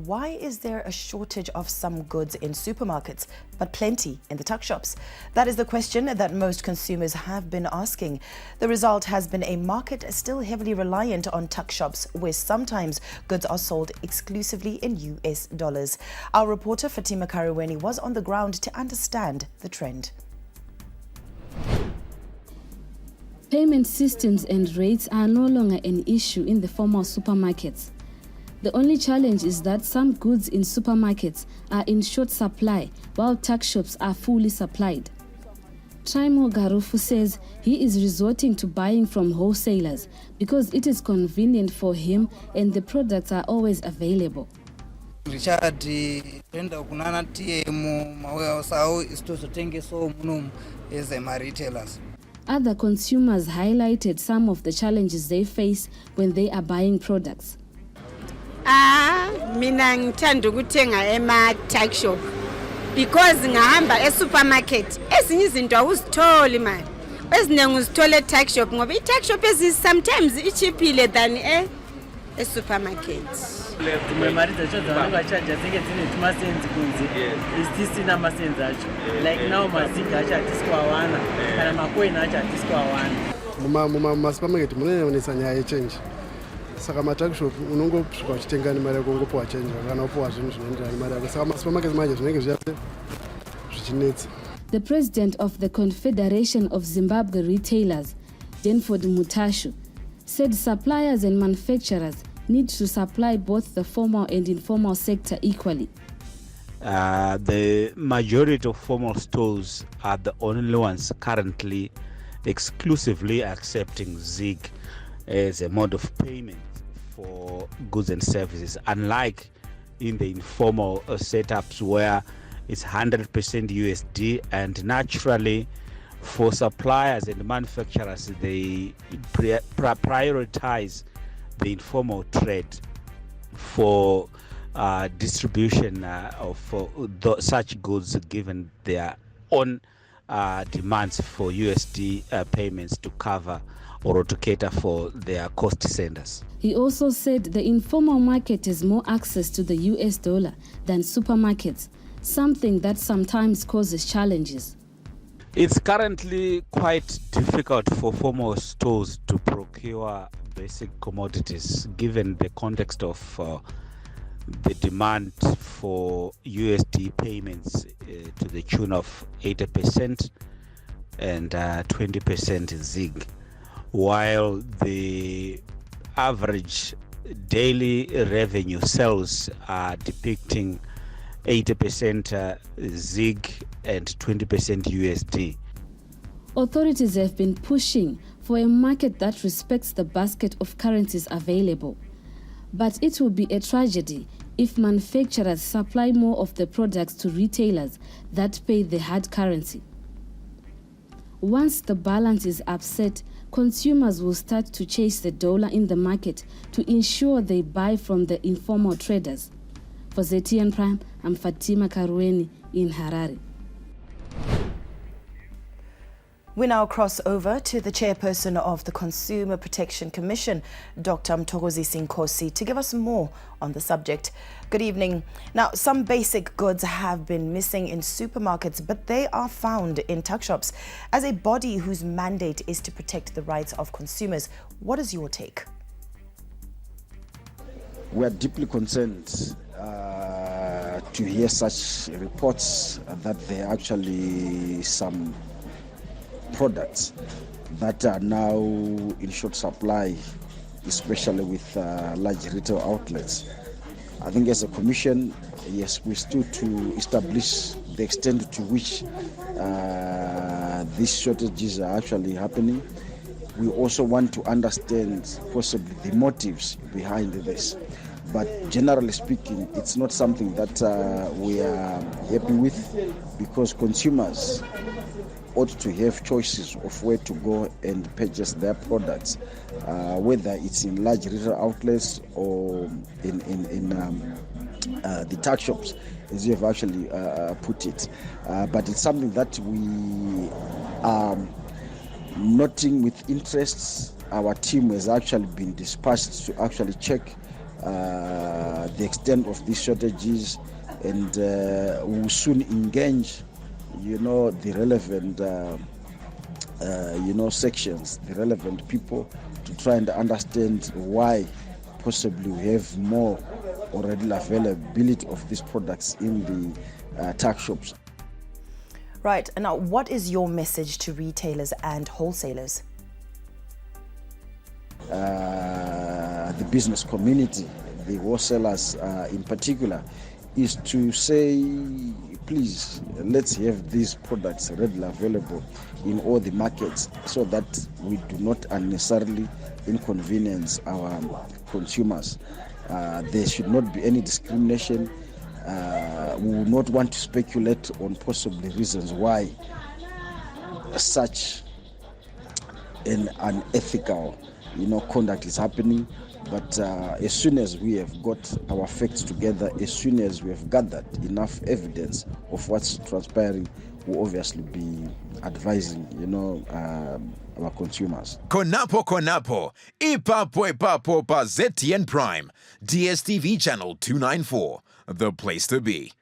why is there a shortage of some goods in supermarkets, but plenty in the tuck shops? That is the question that most consumers have been asking. The result has been a market still heavily reliant on tuck shops, where sometimes goods are sold exclusively in US dollars. Our reporter Fatima Karuweni was on the ground to understand the trend. Payment systems and rates are no longer an issue in the formal supermarkets. The only challenge is that some goods in supermarkets are in short supply, while tuck shops are fully supplied. Traimo Garufu says he is resorting to buying from wholesalers because it is convenient for him and the products are always available. Richard, retailers. Other consumers highlighted some of the challenges they face when they are buying products. Mina ngithanda ukuthenga ema-tuck shop because ngahamba e-supermarket ezinye izinto awuzitholi imali eziningi uzithola e-tuck shop ngoba i-tuck shop sometimes ichiphile than e-supermarket. Like now mazinga acha tiskwa wana kana makoina acha tiskwa wana muma supermarket munonesa nyaya yechange saka matuck shop unongosvika uchitenga nemari yako ungopuwa change kana upuwa zvinhu zvinoenderana nemari yako saka masupermarket manje zvinenge zvichinetsa. The president of the Confederation of Zimbabwe Retailers, Denford Mutashu, said suppliers and manufacturers need to supply both the formal and informal sector equally. The majority of formal stores are the only ones currently exclusively accepting ZIG as a mode of payment for goods and services, unlike in the informal setups where it's 100% USD, and naturally for suppliers and manufacturers they prioritize the informal trade for distribution of such goods, given their own demands for USD payments to cover or to cater for their cost centers. He also said the informal market has more access to the US dollar than supermarkets, something that sometimes causes challenges. It's currently quite difficult for formal stores to procure basic commodities, given the context of the demand for USD payments to the tune of 80% and 20% ZIG, while the average daily revenue sales are depicting 80% ZIG and 20% USD. Authorities have been pushing for a market that respects the basket of currencies available. But it will be a tragedy if manufacturers supply more of the products to retailers that pay the hard currency. Once the balance is upset, consumers will start to chase the dollar in the market to ensure they buy from the informal traders. For ZTN Prime, I'm Fatima Karuweni in Harare. We now cross over to the chairperson of the Consumer Protection Commission, Dr. Mthokozisi Nkosi, to give us more on the subject. Good evening. Now, some basic goods have been missing in supermarkets, but they are found in tuck shops. As a body whose mandate is to protect the rights of consumers, what is your take? We are deeply concerned to hear such reports that there are actually some products that are now in short supply, especially with large retail outlets. I think as a commission, yes, we stood to establish the extent to which these shortages are actually happening. We also want to understand possibly the motives behind this. But generally speaking, it's not something that we are happy with, because consumers ought to have choices of where to go and purchase their products, whether it's in large retail outlets or in the tuck shops, as you have actually put it. But it's something that we are noting with interest. Our team has actually been dispatched to actually check the extent of these shortages, and we will soon engage, the relevant, sections, the relevant people, to try and understand why possibly we have more already availability of these products in the tuck shops. Right. And now, what is your message to retailers and wholesalers? The business community, the wholesalers in particular, is to say, please, let's have these products readily available in all the markets so that we do not unnecessarily inconvenience our consumers. There should not be any discrimination. We would not want to speculate on possible reasons why such an unethical conduct is happening. But as soon as we have got our facts together, as soon as we have gathered enough evidence of what's transpiring, we'll obviously be advising, our consumers. Konapo, ipapo pa ZTN Prime, DSTV channel 294, the place to be.